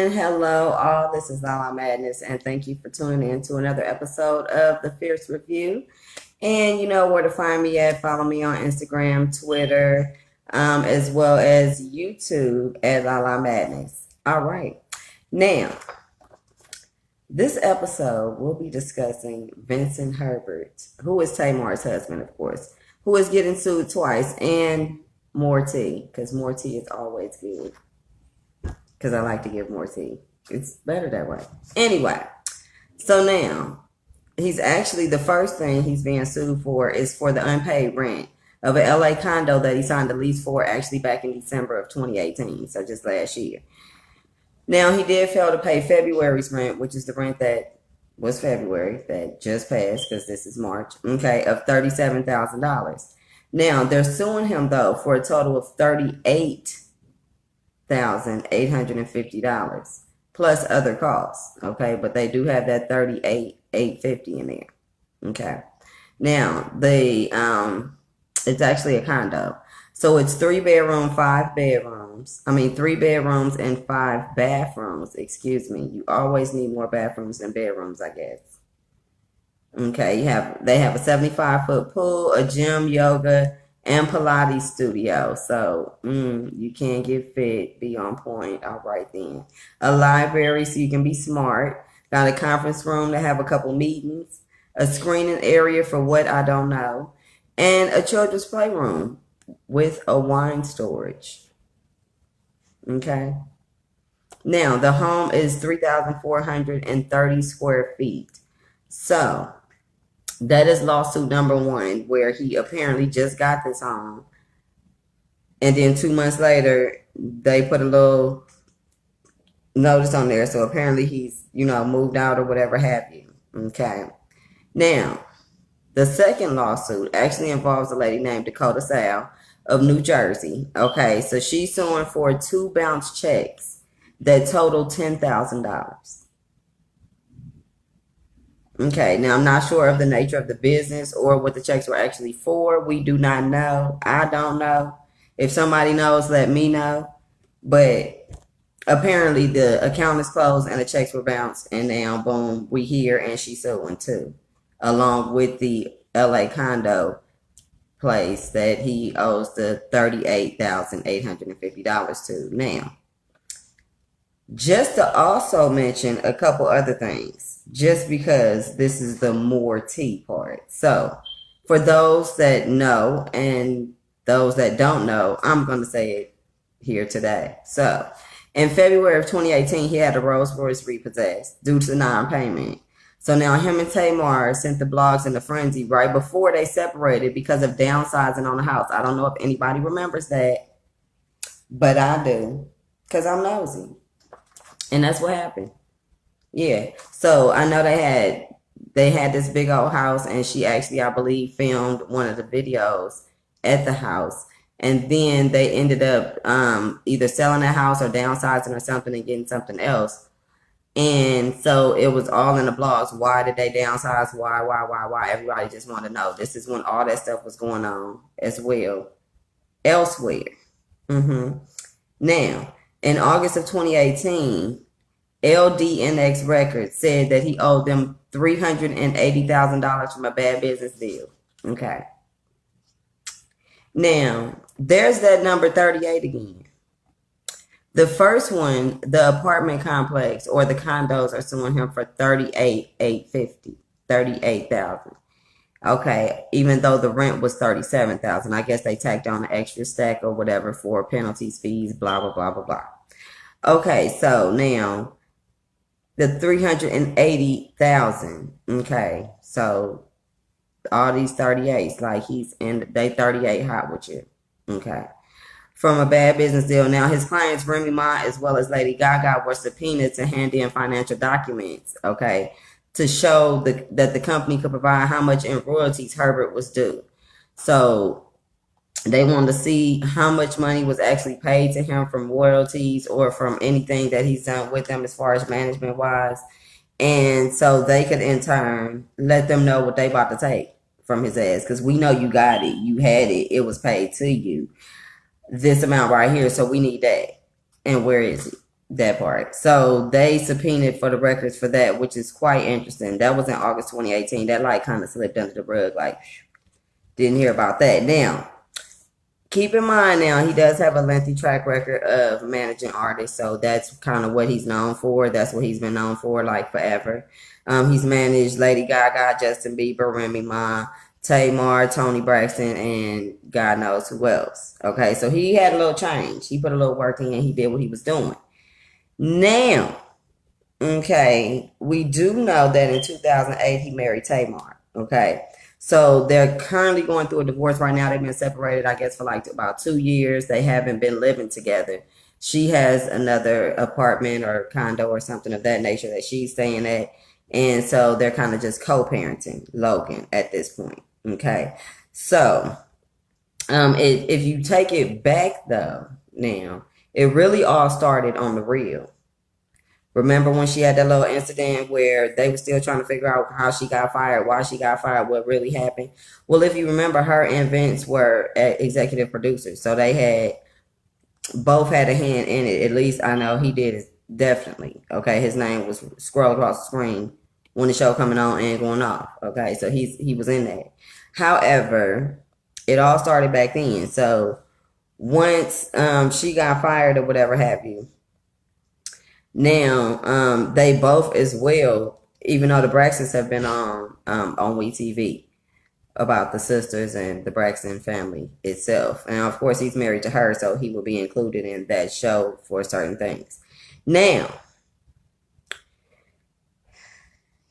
morning. Hello, all. This is Lala Madness, and thank you for tuning in to another episode of The Fierce Review. And you know where to find me at. Follow me on Instagram, Twitter, as well as YouTube at Lala Madness. All right. Now, this episode, we'll be discussing Vincent Herbert, who is Tamar's husband, of course, who is getting sued twice, and more tea, because more tea is always good. Because I like to give more tea. It's better that way. Anyway, so now, he's actually, the first thing he's being sued for is for the unpaid rent of an LA condo that he signed a lease for actually back in December of 2018, so just last year. Now, he did fail to pay February's rent, which is the rent that was February, that just passed, because this is March, okay, of $37,000. Now, they're suing him, though, for a total of $38,850 plus other costs, okay? But they do have that $38,850 in there, okay? Now, it's actually a condo. So it's 3 bedrooms and 5 bathrooms, excuse me. You always need more bathrooms than bedrooms, I guess. Okay, they have a 75-foot pool, a gym, yoga, and Pilates studio. So you can get fit, be on point. All right then. A library so you can be smart. Got a conference room to have a couple meetings. A screening area for what I don't know. And a children's playroom with a wine storage. Okay. Now, the home is 3,430 square feet. So, that is lawsuit number 1, where he apparently just got this home. And then 2 months later, they put a little notice on there. So, apparently he's, moved out or whatever have you. Okay. Now, the second lawsuit actually involves a lady named Dakota Sal of New Jersey. Okay, so she's suing for 2 bounce checks that total $10,000. Okay, now I'm not sure of the nature of the business or what the checks were actually for. We do not know. I don't know. If somebody knows, let me know. But apparently the account is closed and the checks were bounced, and now boom, we here and she's suing too, along with the LA condo place that he owes the $38,850 to. Now, just to also mention a couple other things, just because this is the more tea part. So, for those that know and those that don't know, I'm going to say it here today. So, in February of 2018, he had a Rolls Royce repossessed due to non-payment. So now him and Tamar sent the blogs in a frenzy right before they separated because of downsizing on the house. I don't know if anybody remembers that, but I do, because I'm nosy. And that's what happened. Yeah. So I know they had this big old house, and she actually, I believe, filmed one of the videos at the house. And then they ended up either selling that house or downsizing or something and getting something else. And so it was all in the blogs. Why did they downsize? Why? Everybody just wanted to know. This is when all that stuff was going on as well elsewhere. Now, in August of 2018, LDNX Records said that he owed them $380,000 from a bad business deal. Okay. Now, there's that number 38 again. The first one, the apartment complex or the condos are suing him for $38,000. Okay, even though the rent was $37,000, I guess they tacked on an extra stack or whatever for penalties, fees, blah blah blah blah blah. Okay, so now the $380,000. Okay, so all these 38s, like they 38 hot with you. Okay. From a bad business deal. Now, his clients, Remy Ma, as well as Lady Gaga, were subpoenaed to hand in financial documents, okay, to show that the company could provide how much in royalties Herbert was due. So they wanted to see how much money was actually paid to him from royalties or from anything that he's done with them as far as management-wise. And so they could, in turn, let them know what they about to take from his ass. Because we know you got it. You had it. It was paid to you. This amount right here, so we need that. And where is it? That part. So they subpoenaed for the records for that, which is quite interesting. That was in August 2018. That like kind of slipped under the rug, like didn't hear about that. Now, keep in mind now he does have a lengthy track record of managing artists, so that's kind of what he's known for. That's what he's been known for like forever. He's managed Lady Gaga, Justin Bieber, Remy Ma, Tamar, Tony Braxton, and God knows who else. Okay, so he had a little change. He put a little work in. He did what he was doing. Now, okay, we do know that in 2008 he married Tamar. Okay, so they're currently going through a divorce right now. They've been separated, I guess, for like about 2 years. They haven't been living together. She has another apartment or condo or something of that nature that she's staying at. And so they're kind of just co-parenting Logan at this point. Okay, so if you take it back though, now it really all started on the real. Remember when she had that little incident where they were still trying to figure out how she got fired, why she got fired, what really happened? Well, if you remember, her and Vince were executive producers, so they had both had a hand in it. At least I know he did, definitely. Okay, his name was scrolled across the screen when the show coming on and going off. Okay, so he was in that. However, it all started back then. So once she got fired or whatever have you, now they both as well, even though the Braxtons have been on WeTV about the sisters and the Braxton family itself. And of course he's married to her, so he will be included in that show for certain things. Now,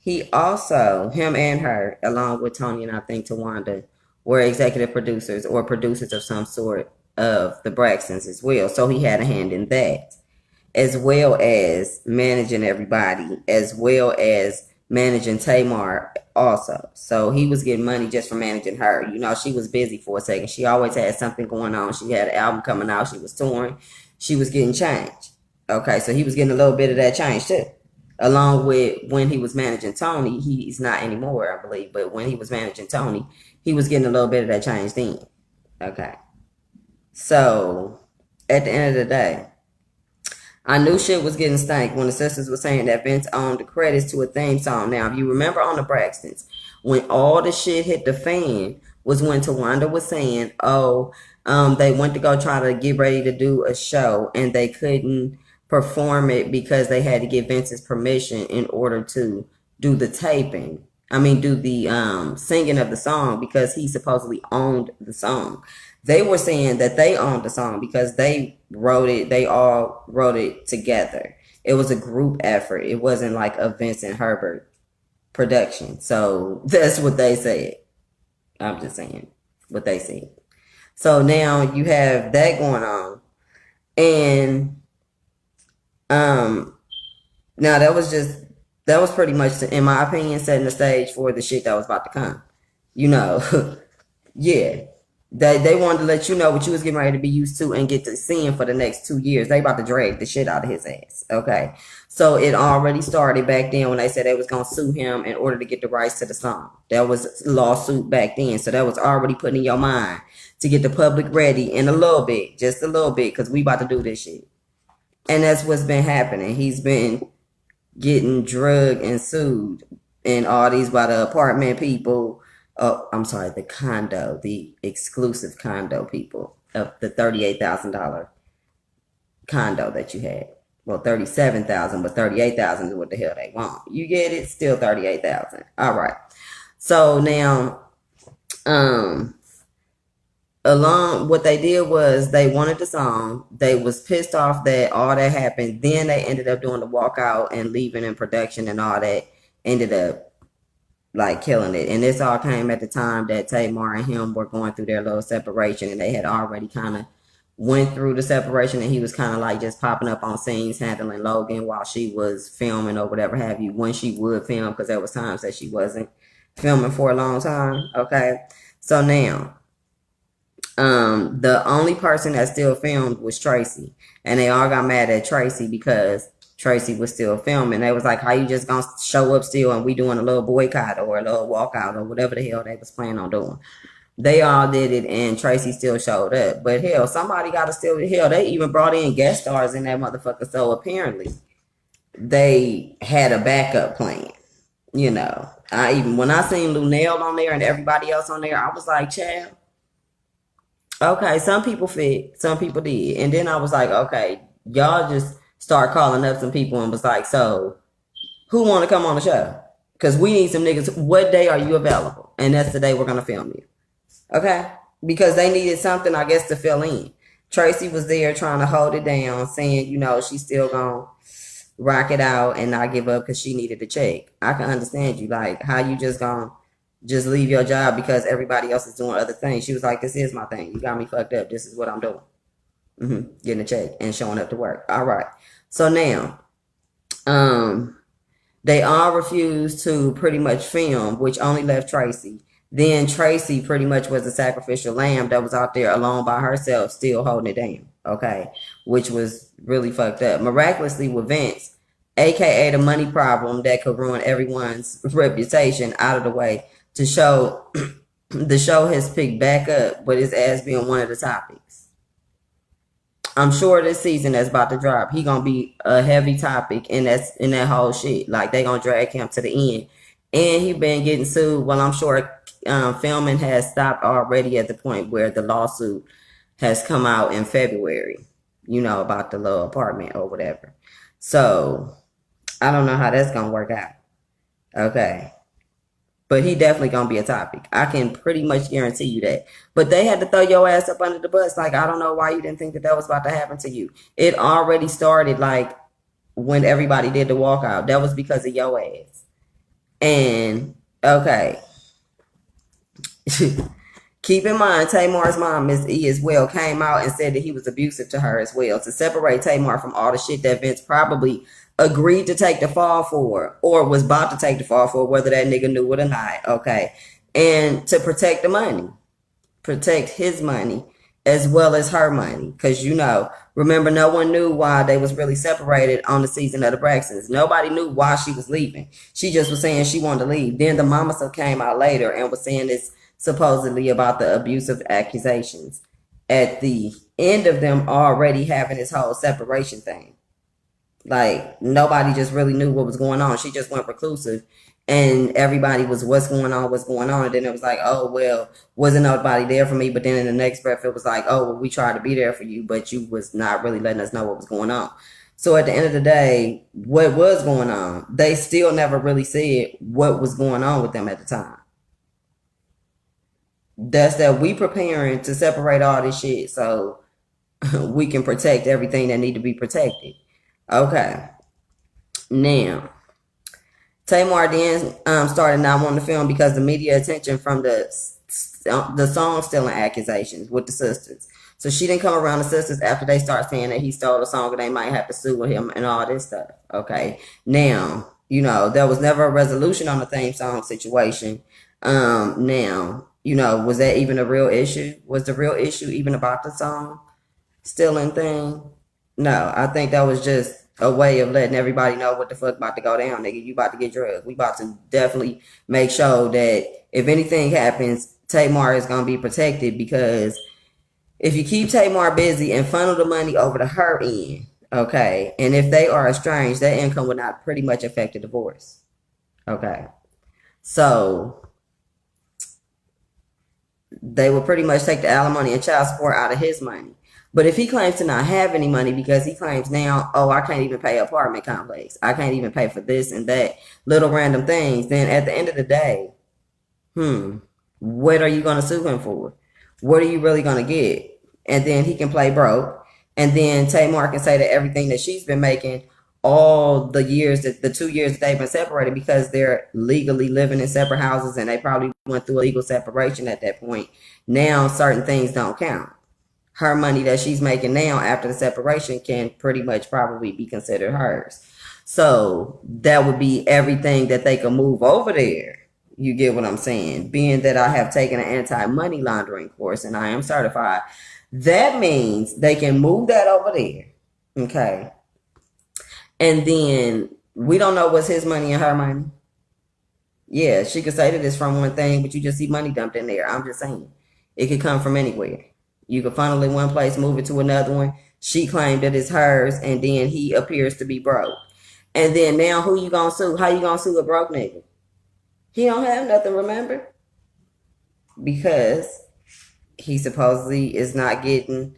he also, him and her, along with Tony and I think Tawanda, were executive producers or producers of some sort of the Braxtons as well. So he had a hand in that, as well as managing everybody, as well as managing Tamar also. So he was getting money just from managing her. You know, she was busy for a second. She always had something going on. She had an album coming out. She was touring. She was getting change. Okay, so he was getting a little bit of that change too. Along with when he was managing Tony, he's not anymore, I believe, but when he was managing Tony, he was getting a little bit of that change then. Okay. So at the end of the day, I knew shit was getting stank when the sisters were saying that Vince owned the credits to a theme song. Now, if you remember on the Braxtons, when all the shit hit the fan was when Tawanda was saying, they went to go try to get ready to do a show and they couldn't perform it because they had to get Vince's permission in order to do the taping. I mean, do the singing of the song because he supposedly owned the song. They were saying that they owned the song because they wrote it. They all wrote it together. It was a group effort. It wasn't like a Vincent Herbert production. So that's what they said. I'm just saying what they said. So now you have that going on. And now that was pretty much, in my opinion, setting the stage for the shit that was about to come. You know, yeah. They wanted to let you know what you was getting ready to be used to and get to seeing for the next 2 years. They about to drag the shit out of his ass. Okay. So it already started back then when they said they was going to sue him in order to get the rights to the song. That was a lawsuit back then. So that was already putting in your mind to get the public ready in a little bit, just a little bit, because we about to do this shit. And that's what's been happening. He's been getting drugged and sued and all these by the apartment people. I'm sorry, the exclusive condo people of the $38,000 condo that you had. Well, $37,000, but $38,000 is what the hell they want. You get it? Still $38,000. All right. So now, along what they did was they wanted the song. They was pissed off that all that happened. Then they ended up doing the walkout and leaving in production and all that. Ended up like killing it. And this all came at the time that Tamar and him were going through their little separation, and they had already kind of went through the separation, and he was kind of like just popping up on scenes handling Logan while she was filming or whatever have you, when she would film, because there was times that she wasn't filming for a long time. Okay. So now the only person that still filmed was Tracy, and they all got mad at Tracy because Tracy was still filming. They was like, how you just gonna show up still and we doing a little boycott or a little walkout or whatever the hell they was planning on doing. They all did it, and Tracy still showed up. But hell, somebody got to steal the hell. They even brought in guest stars in that motherfucker. So apparently, they had a backup plan. You know, I even when I seen Lunel on there and everybody else on there, I was like, "Child, okay." Some people fit, some people did, and then I was like, "Okay, y'all just start calling up some people and was like, so who want to come on the show? Because we need some niggas. What day are you available? And that's the day we're gonna film you." Okay? Because they needed something, I guess, to fill in. Tracy was there trying to hold it down, saying, she's still going to rock it out and not give up because she needed a check. I can understand you. Like, how you just going to just leave your job because everybody else is doing other things. She was like, this is my thing. You got me fucked up. This is what I'm doing. Getting a check and showing up to work. All right. So now, they all refused to pretty much film, which only left Tracy. Then Tracy pretty much was a sacrificial lamb that was out there alone by herself, still holding it down. Okay. Which was really fucked up. Miraculously with Vince, aka the money problem that could ruin everyone's reputation, out of the way to show the show has picked back up, but his ass being one of the topics. I'm sure this season that's about to drop, he gonna be a heavy topic in that whole shit. Like they gonna drag him to the end. And he been getting sued. Well, I'm sure filming has stopped already at the point where the lawsuit has come out in February, about the little apartment or whatever. So I don't know how that's gonna work out. Okay. But he definitely gonna be a topic. I can pretty much guarantee you that. But they had to throw your ass up under the bus. Like, I don't know why you didn't think that was about to happen to you. It already started like when everybody did the walkout. That was because of your ass. And okay. Keep in mind, Tamar's mom, Miss E, as well, came out and said that he was abusive to her as well. To separate Tamar from all the shit that Vince probably agreed to take the fall for, or was about to take the fall for, whether that nigga knew it or not. Okay. And to protect the money. Protect his money as well as her money. Because, remember, no one knew why they was really separated on the season of the Braxtons. Nobody knew why she was leaving. She just was saying she wanted to leave. Then the mama came out later and was saying this supposedly about the abusive accusations at the end of them already having this whole separation thing. Like, nobody just really knew what was going on. She just went reclusive. And everybody was, what's going on? And then it was like, oh, well, wasn't nobody there for me. But then in the next breath, it was like, oh, well, we tried to be there for you, but you was not really letting us know what was going on. So at the end of the day, what was going on? They still never really said what was going on with them at the time. That's that we preparing to separate all this shit so we can protect everything that need to be protected. Okay. Now, Tamar then started not wanting to film because the media attention from the song stealing accusations with the sisters. So she didn't come around the sisters after they start saying that he stole a song and they might have to sue him and all this stuff. Okay. Now, there was never a resolution on the theme song situation. Now, was that even a real issue? Was the real issue even about the song stealing thing? No, I think that was just a way of letting everybody know what the fuck about to go down, nigga. You about to get drugged. We about to definitely make sure that if anything happens, Tamar is going to be protected, because if you keep Tamar busy and funnel the money over to her end, okay, and if they are estranged, that income would not pretty much affect the divorce. Okay. So they would pretty much take the alimony and child support out of his money. But if he claims to not have any money because he claims now, oh, I can't even pay an apartment complex, I can't even pay for this and that, little random things, then at the end of the day, what are you going to sue him for? What are you really going to get? And then he can play broke. And then Tamar can say that everything that she's been making all the years, the 2 years that they've been separated, because they're legally living in separate houses and they probably went through a legal separation at that point. Now certain things don't count. Her money that she's making now after the separation can pretty much probably be considered hers. So that would be everything that they can move over there. You get what I'm saying? Being that I have taken an anti-money laundering course and I am certified, that means they can move that over there. Okay. And then we don't know what's his money and her money. Yeah, she could say that it's from one thing, but you just see money dumped in there. I'm just saying. It could come from anywhere. You could funnel it one place, move it to another one. She claimed that it's hers, and then he appears to be broke. And then now who you gonna sue? How you gonna sue a broke nigga? He don't have nothing, remember? Because he supposedly is not getting,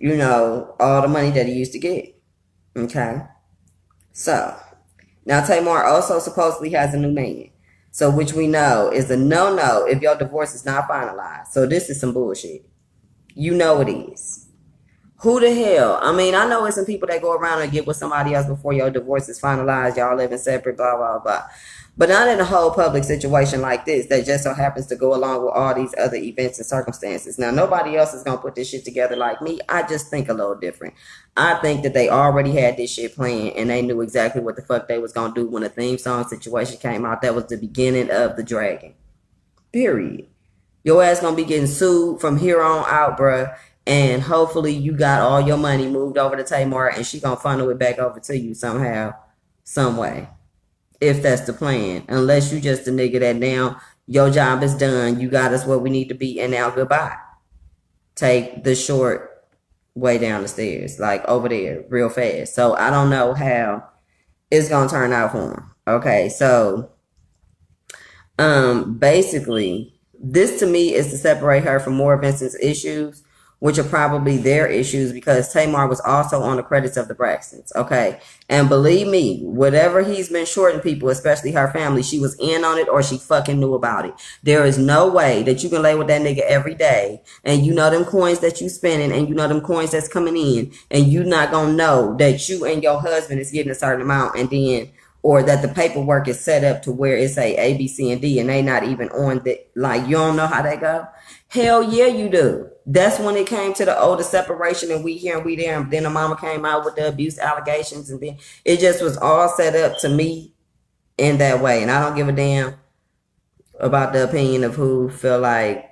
all the money that he used to get. Okay? So, now Tamar also supposedly has a new man. So, which we know is a no-no if your divorce is not finalized. So, this is some bullshit. You know it is. Who the hell? I mean, I know it's some people that go around and get with somebody else before your divorce is finalized. Y'all living separate, blah, blah, blah. But not in a whole public situation like this that just so happens to go along with all these other events and circumstances. Now, nobody else is going to put this shit together like me. I just think a little different. I think that they already had this shit planned and they knew exactly what the fuck they was going to do when the theme song situation came out. That was the beginning of the dragon. Period. Your ass going to be getting sued from here on out, bruh. And hopefully you got all your money moved over to Tamar and she going to funnel it back over to you somehow, some way. If that's the plan. Unless you just a nigga that now your job is done. You got us where we need to be and now goodbye. Take the short way down the stairs. Like over there real fast. So I don't know how it's going to turn out for him. Okay. So basically this to me is to separate her from more Vincent's issues, which are probably their issues because Tamar was also on the credits of the Braxtons, okay? And believe me, whatever he's been shorting people, especially her family, she was in on it or she fucking knew about it. There is no way that you can lay with that nigga every day and you know them coins that you spending and you know them coins that's coming in and you not gonna know that you and your husband is getting a certain amount and then or that the paperwork is set up to where it's A, B, C, and D, and they not even on the, like, you don't know how they go? Hell yeah, you do. That's when it came to the separation and we here and we there. And then the mama came out with the abuse allegations. And then it just was all set up to me in that way. And I don't give a damn about the opinion of who feel like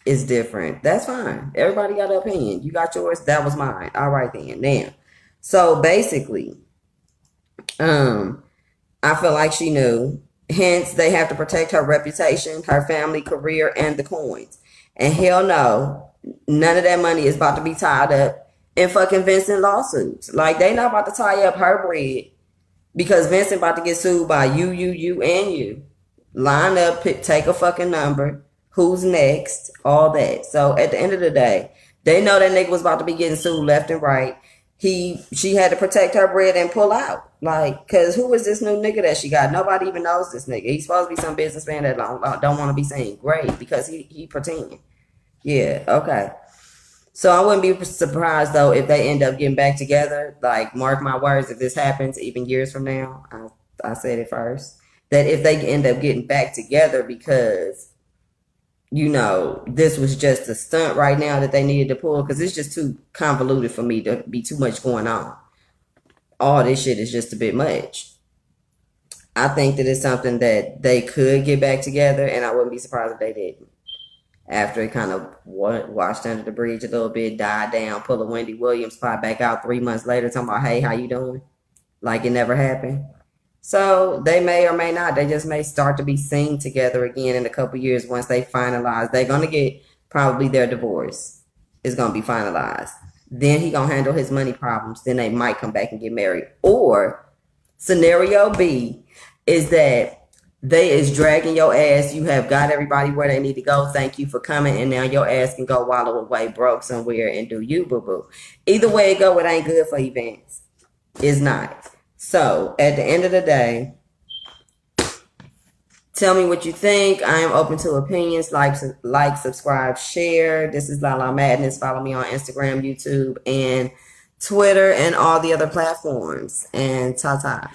it's different. That's fine. Everybody got an opinion. You got yours. That was mine. All right then. Now, so basically, I feel like she knew. Hence, they have to protect her reputation, her family, career, and the coins. And hell no, none of that money is about to be tied up in fucking Vincent lawsuits. Like, they not about to tie up her bread because Vincent about to get sued by you, and you. Line up, take a fucking number. Who's next? All that. So, at the end of the day, they know that nigga was about to be getting sued left and right. She had to protect her bread and pull out. Like, cause who is this new nigga that she got? Nobody even knows this nigga. He's supposed to be some businessman that don't want to be seen. Great, because he pretend. Yeah, okay. So I wouldn't be surprised though if they end up getting back together. Like, mark my words, if this happens even years from now, I said it first, that if they end up getting back together because this was just a stunt right now that they needed to pull because it's just too convoluted for me to be too much going on. All this shit is just a bit much. I think that it's something that they could get back together, and I wouldn't be surprised if they didn't. After it kind of washed under the bridge a little bit, died down, pull a Wendy Williams pop back out 3 months later talking about, hey, how you doing? Like it never happened. So they may or may not. They just may start to be seen together again in a couple years once they finalize. They're going to get probably their divorce is going to be finalized. Then he going to handle his money problems. Then they might come back and get married. Or scenario B is that they is dragging your ass. You have got everybody where they need to go. Thank you for coming. And now your ass can go wallow away broke somewhere and do you, boo-boo. Either way it go, it ain't good for events. It's not. So, at the end of the day, tell me what you think. I am open to opinions. Like, subscribe, share. This is Lala Madness. Follow me on Instagram, YouTube, and Twitter, and all the other platforms. And ta-ta.